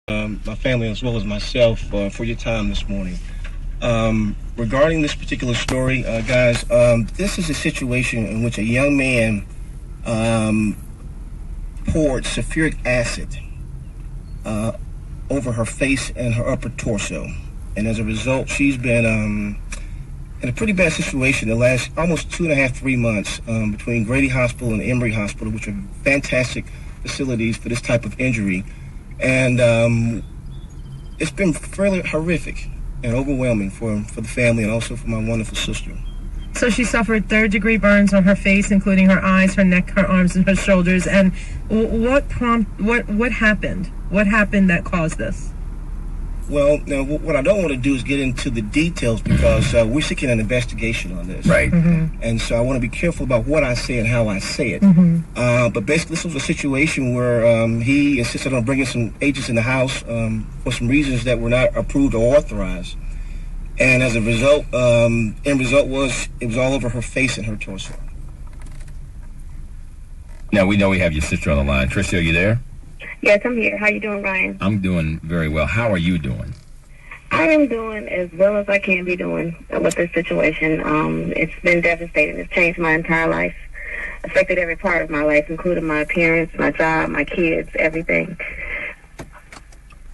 my family as well as myself for your time this morning. Regarding this particular story, guys, this is a situation in which a young man poured sulfuric acid over her face and her upper torso. And as a result, she's been in a pretty bad situation the last almost 2.5, 3 months between Grady Hospital and Emory Hospital, which are fantastic facilities for this type of injury. And it's been fairly horrific and overwhelming for the family and also for my wonderful sister. So she suffered third-degree burns on her face, including her eyes, her neck, her arms, and her shoulders. And what happened? What happened that caused this? Well, now, what I don't want to do is get into the details because we're seeking an investigation on this. Right. Mm-hmm. And so I want to be careful about what I say and how I say it. Mm-hmm. But basically, this was a situation where he insisted on bringing some agents in the house for some reasons that were not approved or authorized. And as a result, end result was it was all over her face and her torso. Now, we know we have your sister on the line. Christy, are you there? Yes, I'm here. How you doing, Ryan? I'm doing very well. How are you doing? I am doing as well as I can be doing with this situation. It's been devastating. It's changed my entire life, affected every part of my life, including my appearance, my job, my kids, everything.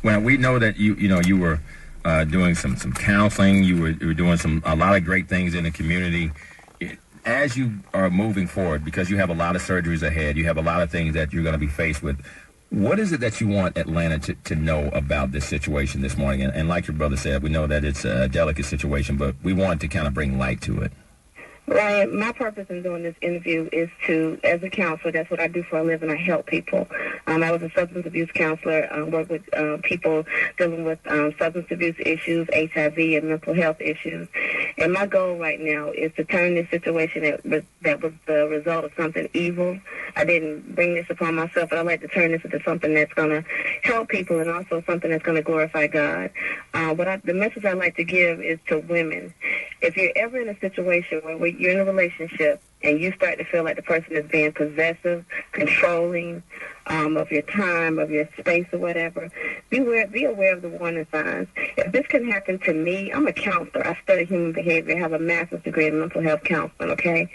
Well, we know that you were doing some counseling. You were doing a lot of great things in the community. As you are moving forward, because you have a lot of surgeries ahead, you have a lot of things that you're going to be faced with. What is it that you want Atlanta to know about this situation this morning? And like your brother said, we know that it's a delicate situation, but we want to kind of bring light to it. Ryan, my purpose in doing this interview is to, as a counselor, that's what I do for a living. I help people. I was a substance abuse counselor. I work with people dealing with substance abuse issues, HIV, and mental health issues. And my goal right now is to turn this situation that was the result of something evil. I didn't bring this upon myself, but I'd like to turn this into something that's going to help people and also something that's going to glorify God. The message I'd like to give is to women. If you're ever in a situation where you're in a relationship and you start to feel like the person is being possessive, controlling of your time, of your space or whatever, be aware of the warning signs. If this can happen to me, I'm a counselor. I study human behavior. I have a master's degree in mental health counseling, okay?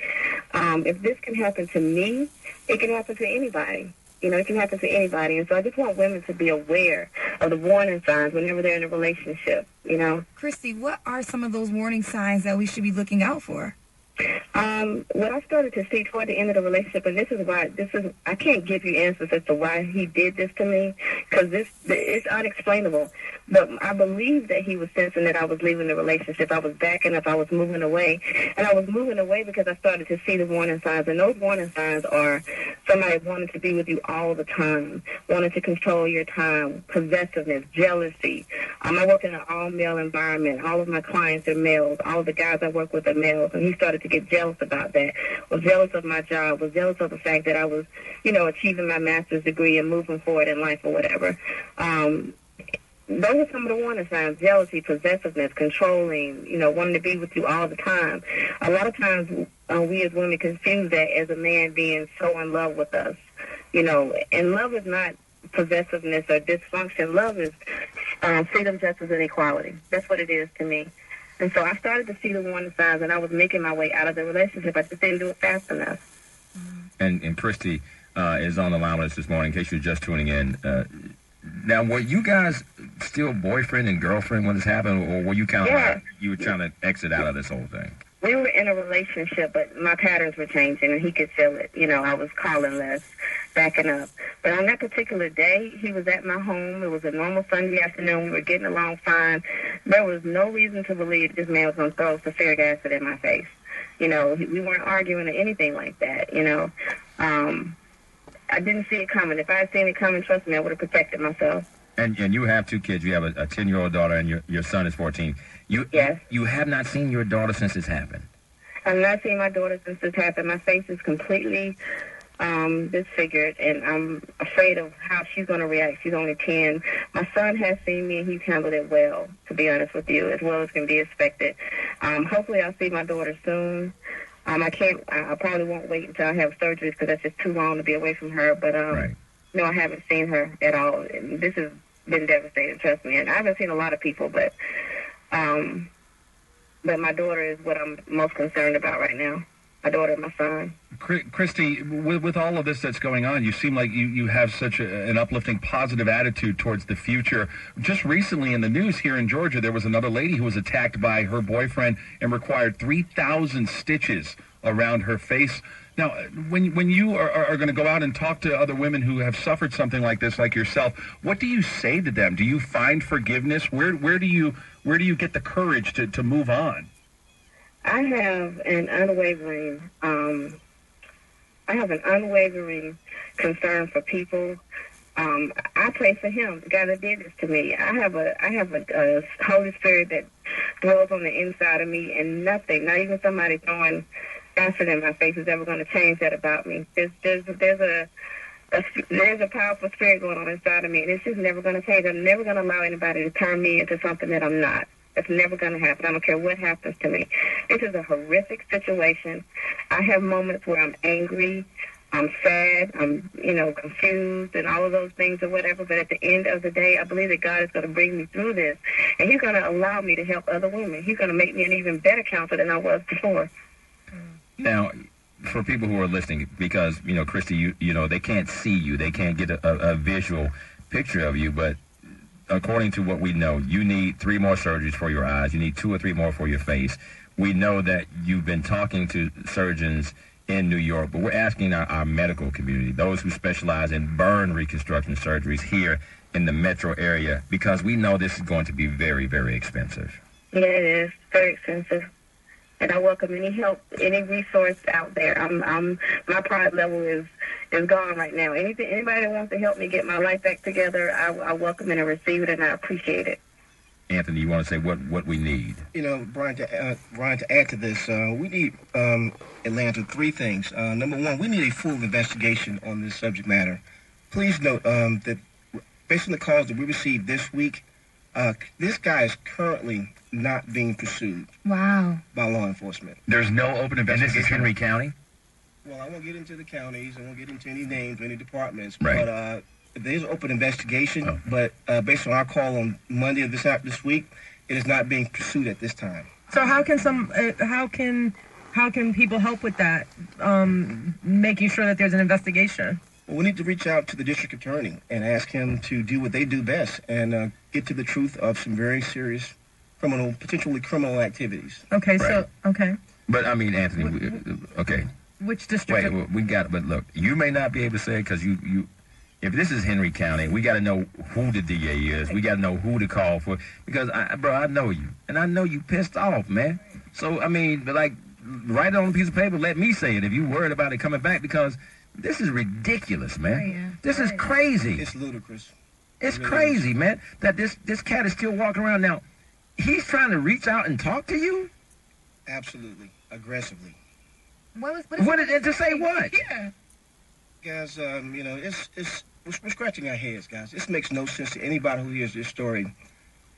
If this can happen to me, it can happen to anybody. It can happen to anybody. And so I just want women to be aware of the warning signs whenever they're in a relationship, Christy, what are some of those warning signs that we should be looking out for? What I started to see toward the end of the relationship, and I can't give you answers as to why he did this to me, because it's unexplainable. But I believe that he was sensing that I was leaving the relationship. I was backing up. I was moving away. And I was moving away because I started to see the warning signs. And those warning signs are somebody wanting to be with you all the time, wanting to control your time, possessiveness, jealousy. I work in an all-male environment. All of my clients are males. All of the guys I work with are males. And he started to get jealous about that, was jealous of my job, was jealous of the fact that I was, achieving my master's degree and moving forward in life or whatever. Those are some of the warning signs: jealousy, possessiveness, controlling, wanting to be with you all the time. A lot of times we as women confuse that as a man being so in love with us, and love is not possessiveness or dysfunction. Love is freedom, justice, and equality. That's what it is to me. And so I started to see the warning signs, and I was making my way out of the relationship. I just didn't do it fast enough. And Christy is on the line with us this morning, in case you're just tuning in. Now, were you guys still boyfriend and girlfriend when this happened, or were you kind of like, you were trying to exit out of this whole thing? We were in a relationship, but my patterns were changing, and he could feel it. I was calling less, backing up. But on that particular day, he was at my home. It was a normal Sunday afternoon. We were getting along fine. There was no reason to believe this man was going to throw sulfuric acid in my face. We weren't arguing or anything like that, I didn't see it coming. If I had seen it coming, trust me, I would have protected myself. And you have two kids. You have a 10-year-old daughter, and your son is 14. Yes. You have not seen your daughter since this happened? I've not seen my daughter since this happened. My face is completely disfigured, and I'm afraid of how she's going to react. She's only 10. My son has seen me, and he's handled it well, to be honest with you, as well as can be expected. Hopefully I'll see my daughter soon. I probably won't wait until I have surgeries because that's just too long to be away from her. But, right. No, I haven't seen her at all. And this is been devastated, trust me. And I haven't seen a lot of people, but my daughter is what I'm most concerned about right now. My daughter and my son. Christy, with all of this that's going on, you seem like you have such an uplifting, positive attitude towards the future. Just recently in the news here in Georgia, there was another lady who was attacked by her boyfriend and required 3,000 stitches around her face. Now, when you are going to go out and talk to other women who have suffered something like this, like yourself, what do you say to them? Do you find forgiveness? Where do you get the courage to move on? I have an unwavering concern for people. I pray for him, the guy that did this to me. I have a Holy Spirit that dwells on the inside of me, and nothing, not even somebody throwing acid in my face, is ever going to change that about me. There's a powerful spirit going on inside of me, and it's just never going to change. I'm never going to allow anybody to turn me into something that I'm not. It's never going to happen. I don't care what happens to me. This is a horrific situation. I have moments where I'm angry, I'm sad, I'm, confused, and all of those things or whatever. But at the end of the day, I believe that God is going to bring me through this, and He's going to allow me to help other women. He's going to make me an even better counselor than I was before. Now, for people who are listening, because, Christy, they can't see you. They can't get a visual picture of you, but according to what we know, you need 3 more surgeries for your eyes. You need 2 or 3 more for your face. We know that you've been talking to surgeons in New York, but we're asking our medical community, those who specialize in burn reconstruction surgeries here in the metro area, because we know this is going to be very, very expensive. Yeah, it is. Very expensive. And I welcome any help, any resource out there. My pride level is gone right now. Anybody that wants to help me get my life back together, I welcome it and receive it, and I appreciate it. Anthony, you want to say what we need? Brian, to add to this, we need, Atlanta, 3 things. Number 1, we need a full investigation on this subject matter. Please note that based on the calls that we received this week, this guy is currently not being pursued. Wow. By law enforcement. There's no open investigation. And this is Henry County? Well, I won't get into the counties. I won't get into any names or any departments. Right. But there's an open investigation. But based on our call on Monday of this week, it is not being pursued at this time. So how can people help with that? Making sure that there's an investigation. Well, we need to reach out to the district attorney and ask him to do what they do best and get to the truth of some very serious potentially criminal activities. Okay, right. Okay. But, Anthony, okay. Which district? Wait, but look, you may not be able to say it because you, if this is Henry County, we got to know who the DA is. We got to know who to call for. Because, I know you. And I know you pissed off, man. So, write it on a piece of paper. Let me say it if you worried about it coming back, because this is ridiculous, man. Right, yeah. This is crazy. It's ludicrous. It's crazy, man, that this cat is still walking around. Now, he's trying to reach out and talk to you? Absolutely. Aggressively. To say what? Yeah. Guys, we're scratching our heads, guys. This makes no sense to anybody who hears this story.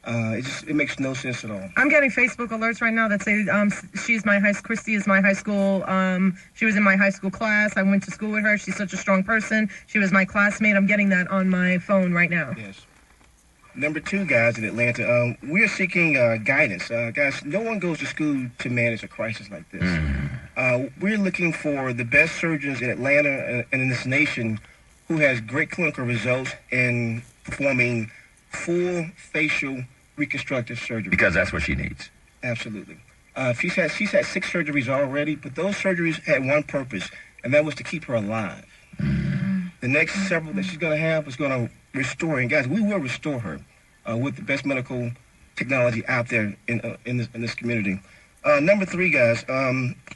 It makes no sense at all. I'm getting Facebook alerts right now that say Christy is my high school. She was in my high school class. I went to school with her. She's such a strong person. She was my classmate. I'm getting that on my phone right now. Yes. Number 2, guys, in Atlanta, we are seeking guidance. Guys, no one goes to school to manage a crisis like this. We're looking for the best surgeons in Atlanta and in this nation who has great clinical results in performing full facial reconstructive surgery. Because that's what she needs. Absolutely. She's had 6 surgeries already, but those surgeries had one purpose, and that was to keep her alive. The next several that she's going to have is going to restore, and guys, we will restore her with the best medical technology out there in this community. Number 3, guys,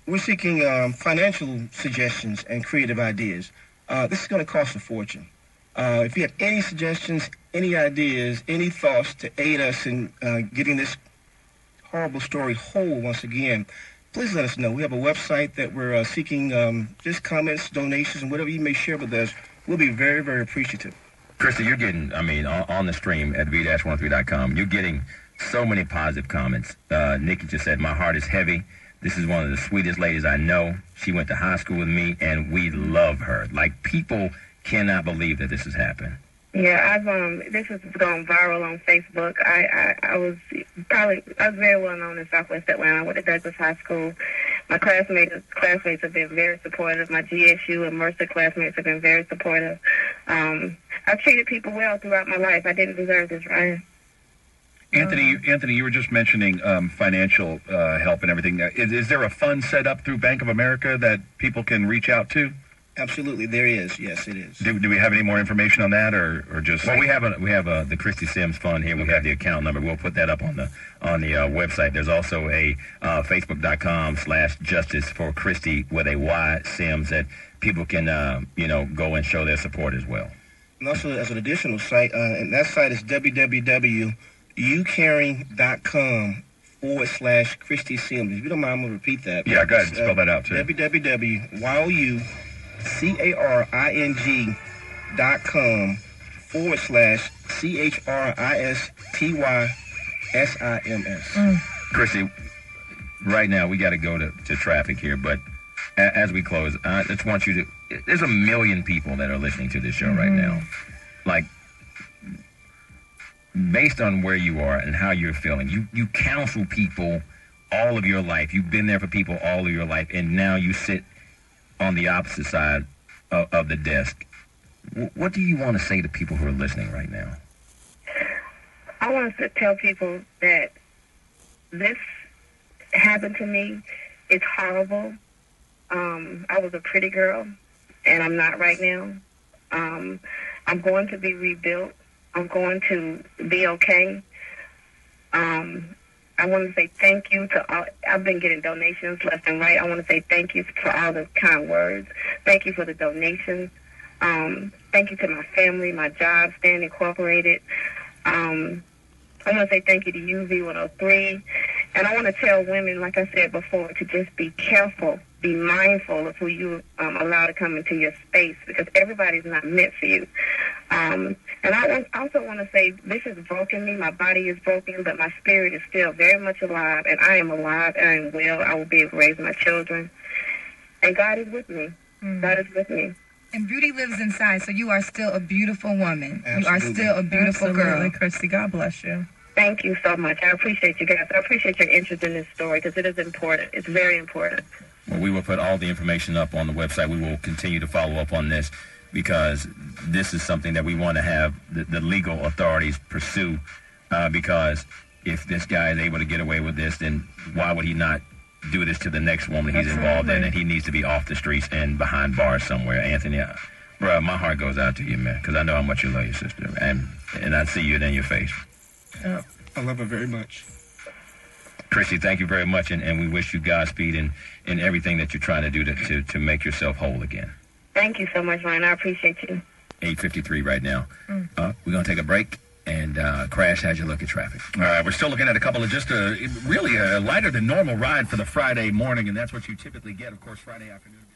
we're seeking financial suggestions and creative ideas. This is going to cost a fortune. If you have any suggestions, any ideas, any thoughts to aid us in getting this horrible story whole once again, please let us know. We have a website that we're seeking just comments, donations, and whatever you may share with us. We'll be very, very appreciative. Christy, you're getting, on the stream at V-103.com, you're getting so many positive comments. Nikki just said, my heart is heavy. This is one of the sweetest ladies I know. She went to high school with me, and we love her. Like, people cannot believe that this has happened. Yeah, this has gone viral on Facebook. I was very well known in Southwest Atlanta. I went to Douglas High School. My classmates have been very supportive. My GSU and Mercer classmates have been very supportive. I've treated people well throughout my life. I didn't deserve this, Ryan. Anthony, you were just mentioning financial help and everything. Is there a fund set up through Bank of America that people can reach out to? Absolutely, there is. Yes, it is. Do we have any more information on that, or just? Well, we have the Christy Sims Fund here. We have the account number. We'll put that up on the website. There's also a Facebook.com/Justice for Christy with a Y Sims that people can go and show their support as well. And also, as an additional site, and that site is www.youcaring.com/Christy Sims. If you don't mind, I'm going to repeat that. Yeah, go ahead. Spell that out, too. www.youcaring.com/CHRISTYSIMS. Christy, right now we got to go to traffic here, but as we close, I just want you to, there's 1 million people that are listening to this show right now. Like, based on where you are and how you're feeling, you counsel people all of your life. You've been there for people all of your life, and now you sit on the opposite side of the desk. What do you want to say to people who are listening right now? I want to tell people that this happened to me. It's horrible. I was a pretty girl, and I'm not right now. I'm going to be rebuilt. I'm going to be okay. I want to say thank you to all. I've been getting donations left and right. I want to say thank you for all the kind words. Thank you for the donations. Thank you to my family, my job, Stand Incorporated. I want to say thank you to you, V-103. And I want to tell women, like I said before, to just be careful, be mindful of who you allow to come into your space, because everybody's not meant for you. And I also want to say this has broken me. My body is broken, but my spirit is still very much alive, and I am alive, and I am well. I will be able to raise my children. And God is with me. God is with me. And beauty lives inside, so you are still a beautiful woman. Absolutely. You are still a beautiful girl. Christy, God bless you. Thank you so much. I appreciate you guys. I appreciate your interest in this story, because it is important. It's very important. Well, we will put all the information up on the website. We will continue to follow up on this, because this is something that we want to have the legal authorities pursue, because if this guy is able to get away with this, then why would he not do this to the next woman he's involved in? And he needs to be off the streets and behind bars somewhere. Anthony, bro, my heart goes out to you, man, because I know how much you love your sister, and I see it in your face. I love her very much. Christy, thank you very much, and we wish you Godspeed in everything that you're trying to do to make yourself whole again. Thank you so much, Ryan. I appreciate you. 8:53 right now. We're going to take a break. And Crash, how'd you look at traffic? All right, we're still looking at a couple of really a lighter than normal ride for the Friday morning, and that's what you typically get. Of course, Friday afternoon.